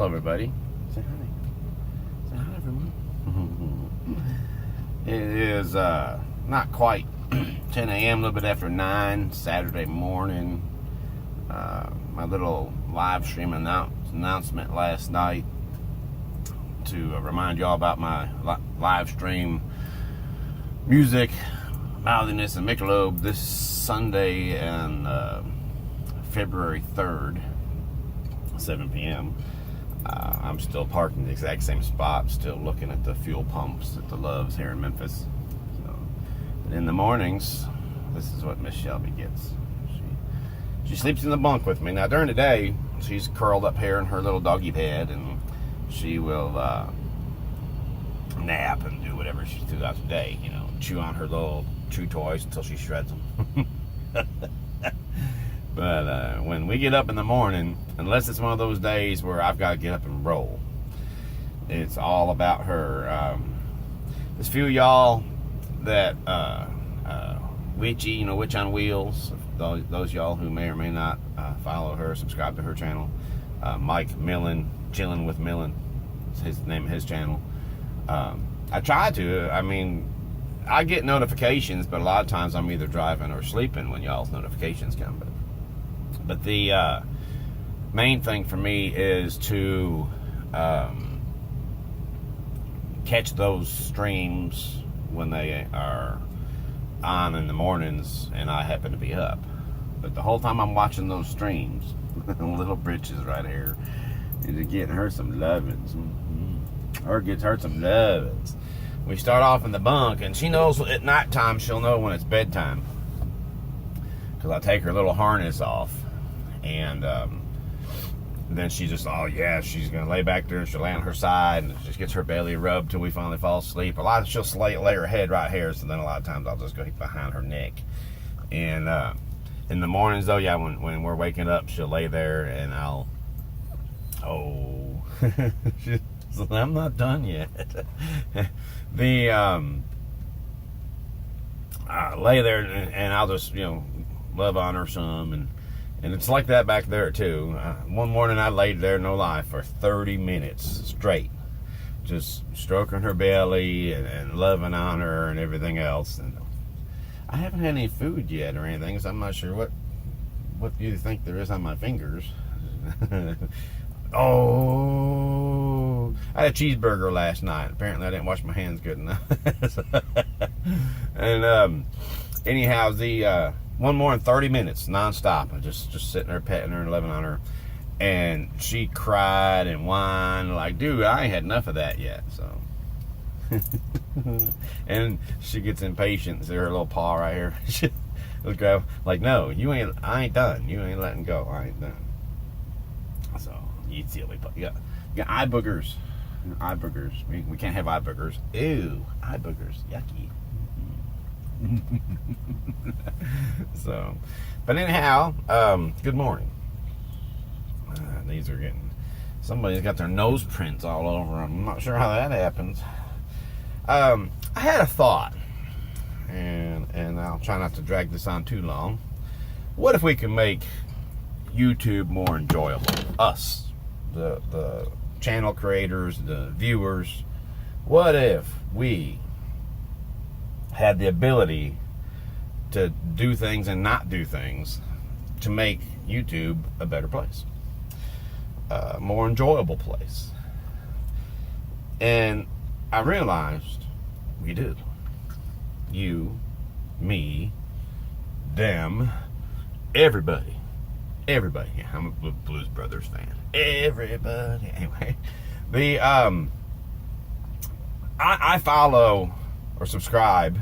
Hello, everybody. Say hi. Say hi, everyone. It is not quite 10 a.m., a little bit after 9, Saturday morning. My little live stream announcement last night to remind y'all about my live stream music, Mouthiness, and Michelob this Sunday and February 3rd, 7 p.m. I'm still parked in the exact same spot, still looking at the fuel pumps at the Loves here in Memphis. So, but in the mornings, this is what Miss Shelby gets. She sleeps in the bunk with me. Now, during the day, she's curled up here in her little doggy bed, and she will nap and do whatever she's throughout the day. You know, chew on her little chew toys until she shreds them. But when we get up in the morning, unless it's one of those days where I've got to get up and roll, it's all about her. There's a few of y'all that Witchy, Witch on Wheels, those y'all who may or may not follow her, subscribe to her channel. Mike Millen, Chillin' with Millen, is his name of his channel. I try to. I mean, I get notifications, but a lot of times I'm either driving or sleeping when y'all's notifications come. But the main thing for me is to catch those streams when they are on in the mornings and I happen to be up. But the whole time I'm watching those streams, little britches right here, is getting her some lovins. Her gets her some lovins. We start off in the bunk, and she knows at nighttime, she'll know when it's bedtime. Because I take her little harness off. And then she just, she's going to lay back there, and she'll lay on her side, and just gets her belly rubbed till we finally fall asleep. A lot of she'll lay her head right here, so then a lot of times I'll just go behind her neck. And in the mornings, though, when we're waking up, she'll lay there, and I'm not done yet. I lay there, and I'll just, love on her some, and it's like that back there, too. One morning I laid there, no lie, for 30 minutes straight. Just stroking her belly and loving on her and everything else. And I haven't had any food yet or anything, so I'm not sure what you think there is on my fingers. Oh, I had a cheeseburger last night. Apparently I didn't wash my hands good enough. And anyhow, the one more in 30 minutes, nonstop. I just sitting there petting her and loving on her. And she cried and whined like, dude, I ain't had enough of that yet. So, and she gets impatient. See her little paw right here. She'll go like, no, I ain't done. You ain't letting go. I ain't done. So you see, you got eye boogers. Eye boogers. We can't have eye boogers. Ew, eye boogers. Yucky. So, but anyhow, good morning. These are somebody's got their nose prints all over them. I'm not sure how that happens. I had a thought, and I'll try not to drag this on too long. What if we can make YouTube more enjoyable? Us, the channel creators, the viewers. What if we had the ability to do things and not do things to make YouTube a better place, a more enjoyable place? And I realized we do. You, me, them, everybody. Yeah, I'm a Blues Brothers fan. Everybody. Anyway, I follow or subscribe,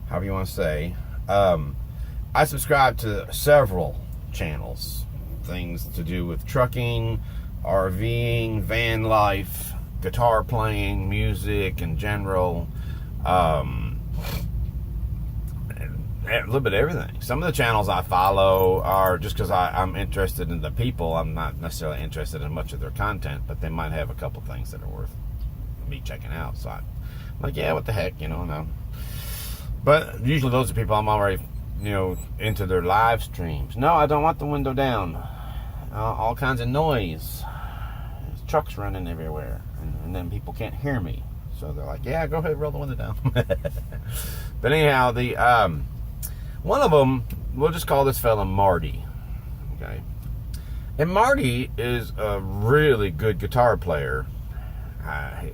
however you want to say. I subscribe to several channels, things to do with trucking, RVing, van life, guitar playing, music in general, a little bit of everything. Some of the channels I follow are just because I'm interested in the people. I'm not necessarily interested in much of their content, but they might have a couple things that are worth me checking out. So I'm like, yeah, what the heck, no. But usually those are people I'm already, into their live streams. No, I don't want the window down. All kinds of noise. It's trucks running everywhere, and then people can't hear me. So they're like, yeah, go ahead, roll the window down. But anyhow, the one of them, we'll just call this fella Marty. Okay. And Marty is a really good guitar player.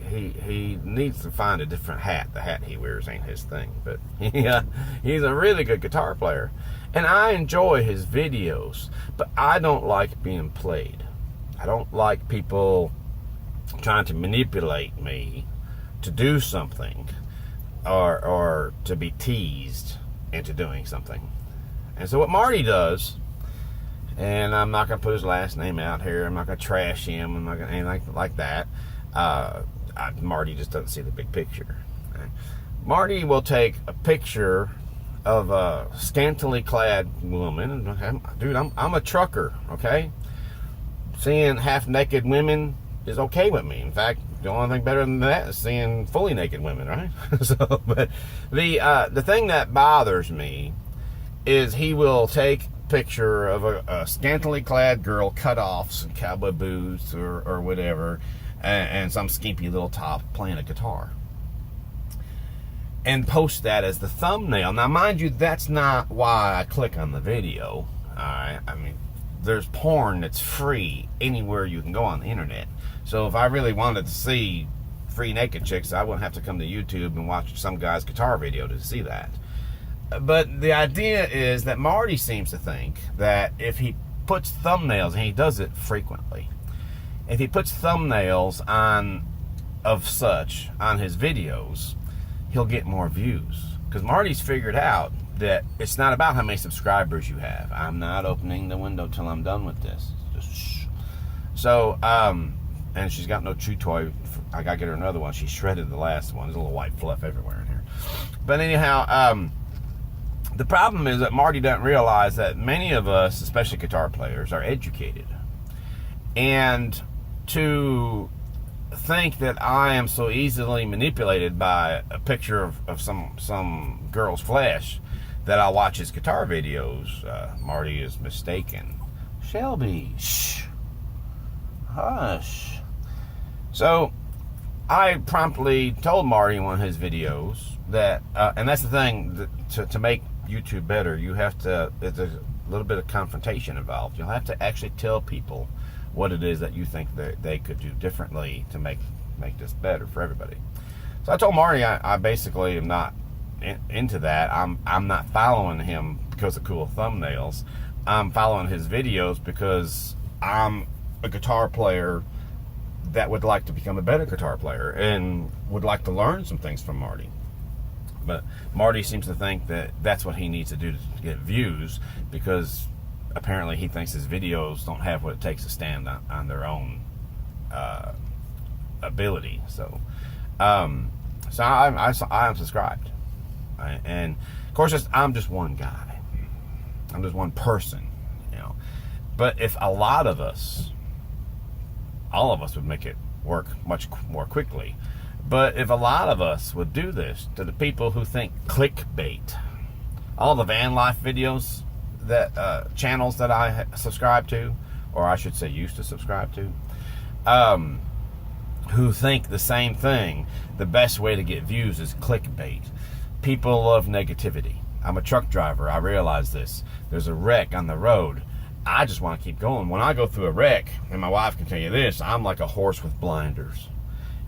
He needs to find a different hat. The hat he wears ain't his thing, but he's a really good guitar player. And I enjoy his videos, but I don't like being played. I don't like people trying to manipulate me to do something or to be teased into doing something. And so what Marty does, and I'm not going to put his last name out here, I'm not going to trash him, I'm not going to anything like that. Marty just doesn't see the big picture. Okay? Marty will take a picture of a scantily clad woman. Okay? Dude, I'm a trucker, okay? Seeing half-naked women is okay with me. In fact, the only thing better than that is seeing fully naked women, right? But the thing that bothers me is he will take a picture of a scantily clad girl, cut off some cowboy boots or whatever, and some skimpy little top playing a guitar, and post that as the thumbnail. Now, mind you, that's not why I click on the video. Alright, I mean, there's porn that's free anywhere you can go on the internet. So if I really wanted to see free naked chicks, I wouldn't have to come to YouTube and watch some guy's guitar video to see that. But the idea is that Marty seems to think that if he puts thumbnails, and he does it frequently, if he puts thumbnails of such on his videos, he'll get more views. Because Marty's figured out that it's not about how many subscribers you have. I'm not opening the window till I'm done with this. Just shh. So, and she's got no chew toy. I gotta get her another one. She shredded the last one. There's a little white fluff everywhere in here. But anyhow, the problem is that Marty doesn't realize that many of us, especially guitar players, are educated. And to think that I am so easily manipulated by a picture of some girl's flesh that I'll watch his guitar videos, Marty is mistaken. Shelby, shh, hush. So I promptly told Marty in one of his videos that, and that's the thing, to make YouTube better, you have to, there's a little bit of confrontation involved. You'll have to actually tell people what it is that you think that they could do differently to make this better for everybody. So I told Marty I basically am not into that. I'm not following him because of cool thumbnails. I'm following his videos because I'm a guitar player that would like to become a better guitar player and would like to learn some things from Marty. But Marty seems to think that that's what he needs to do to get views, because apparently he thinks his videos don't have what it takes to stand on their own ability. So I'm subscribed, right? And of course I'm just one guy, I'm just one person, you know. But if a lot of us, all of us would make it work much more quickly. But if a lot of us would do this to the people who think clickbait, all the van life videos, that channels that I subscribe to, or I should say used to subscribe to, who think the same thing, the best way to get views is clickbait. People love negativity. I'm a truck driver, I realize this. There's a wreck on the road, I just want to keep going. When I go through a wreck, and my wife can tell you this, I'm like a horse with blinders.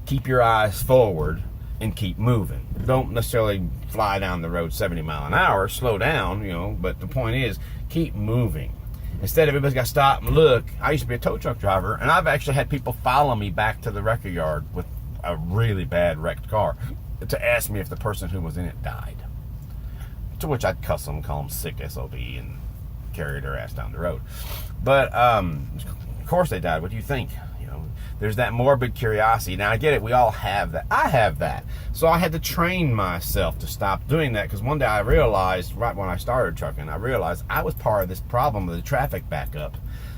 Keep your eyes forward and keep moving. Don't necessarily fly down the road 70 miles an hour, slow down, you know, but the point is, keep moving. Instead, everybody's got to stop and look. I used to be a tow truck driver, and I've actually had people follow me back to the record yard with a really bad wrecked car to ask me if the person who was in it died. To which I'd cuss them, call them sick SOB, and carry their ass down the road. But, of course they died. What do you think? There's that morbid curiosity. Now, I get it. We all have that. I have that. So I had to train myself to stop doing that, because one day I realized, right when I started trucking, I realized I was part of this problem of the traffic backup.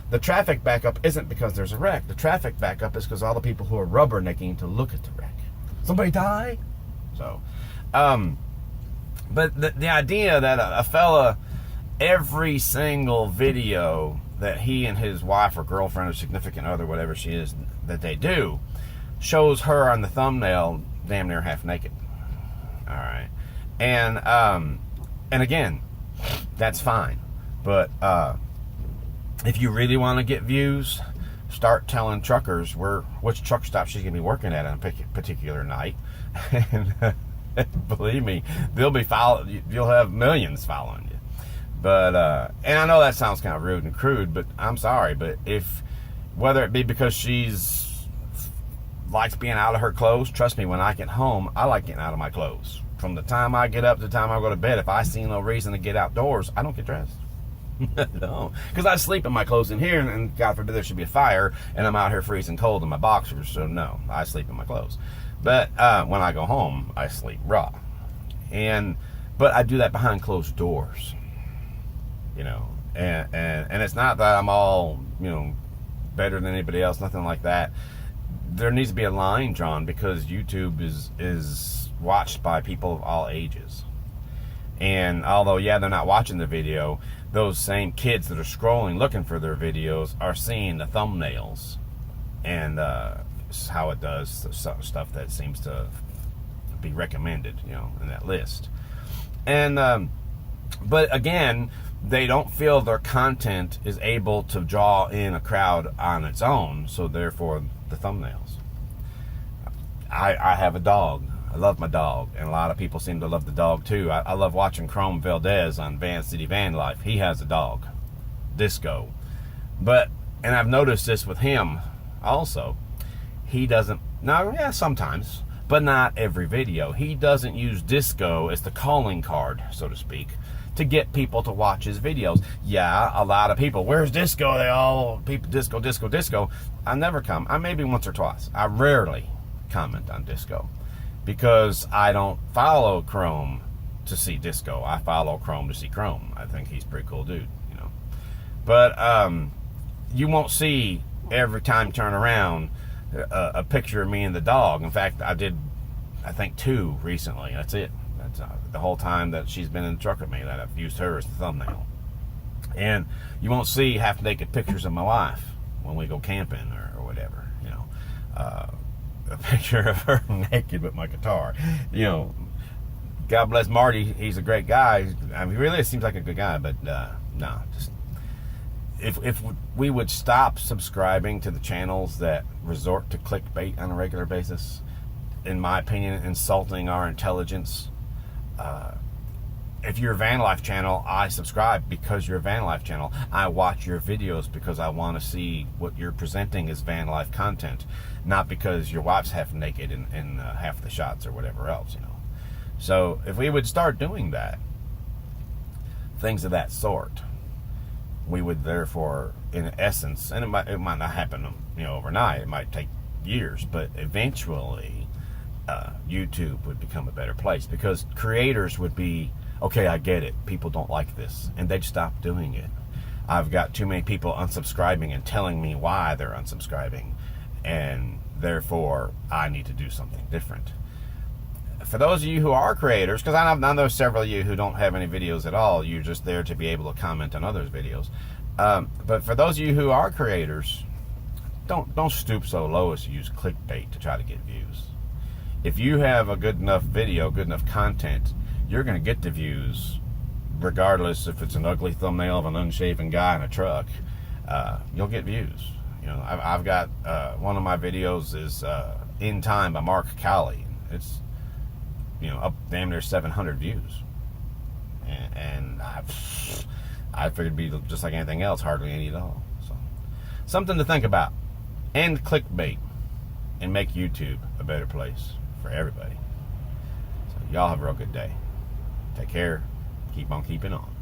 The traffic backup isn't because there's a wreck. The traffic backup is because all the people who are rubbernecking to look at the wreck. Somebody die? So, but the idea that a fella, every single video that he and his wife or girlfriend or significant other, whatever she is, that they do, shows her on the thumbnail damn near half naked. All right. And again, that's fine. But if you really want to get views, start telling truckers which truck stop she's going to be working at on a particular night. And believe me, you'll have millions following you. But and I know that sounds kind of rude and crude, but I'm sorry. But whether it be because she's likes being out of her clothes, trust me, when I get home, I like getting out of my clothes. From the time I get up to the time I go to bed, if I see no reason to get outdoors, I don't get dressed. No, because I sleep in my clothes in here, and God forbid there should be a fire, and I'm out here freezing cold in my boxers. So no, I sleep in my clothes. But when I go home, I sleep raw. But I do that behind closed doors. You know, and it's not that I'm all, you know, better than anybody else, nothing like that. There needs to be a line drawn, because YouTube is watched by people of all ages. And although, yeah, they're not watching the video, those same kids that are scrolling looking for their videos are seeing the thumbnails. And how it does stuff that seems to be recommended, you know, in that list. And but again, they don't feel their content is able to draw in a crowd on its own, so therefore the thumbnails. I have a dog. I love my dog, and a lot of people seem to love the dog too. I love watching Chrome Valdez on Van City Van Life. He has a dog, Disco. And I've noticed this with him also. He doesn't, sometimes, but not every video. He doesn't use Disco as the calling card, so to speak, to get people to watch his videos. Yeah, a lot of people, where's Disco? Disco. I never come. I maybe once or twice. I rarely comment on Disco, because I don't follow Chrome to see Disco. I follow Chrome to see Chrome. I think he's a pretty cool dude, you know. But you won't see every time you turn around a picture of me and the dog. In fact, I did, I think, 2 recently. That's it. That's the whole time that she's been in the truck with me that I've used her as the thumbnail. And you won't see half-naked pictures of my wife when we go camping or whatever, you know. A picture of her naked with my guitar. You know, God bless Marty. He's a great guy. I mean, he really seems like a good guy, but no, just if we would stop subscribing to the channels that resort to clickbait on a regular basis, in my opinion, insulting our intelligence. If you're a van life channel, I subscribe because you're a van life channel. I watch your videos because I want to see what you're presenting as van life content, not because your wife's half naked in half the shots or whatever else, you know. So if we would start doing that, things of that sort, we would therefore, in essence, and it might not happen, you know, overnight. It might take years, but eventually YouTube would become a better place, because creators would be, okay, I get it, people don't like this, and they'd stop doing it. I've got too many people unsubscribing and telling me why they're unsubscribing, and therefore I need to do something different. For those of you who are creators, because I know there's several of you who don't have any videos at all, you're just there to be able to comment on others' videos. But for those of you who are creators, don't stoop so low as to use clickbait to try to get views. If you have a good enough video, good enough content, you're going to get the views, regardless if it's an ugly thumbnail of an unshaven guy in a truck. You'll get views. You know, I've got one of my videos is In Time by Mark Cowley. It's, you know, up damn near 700 views, and I figured it'd be just like anything else, hardly any at all. So, something to think about. End clickbait and make YouTube a better place for everybody. So y'all have a real good day. Take care. Keep on keeping on.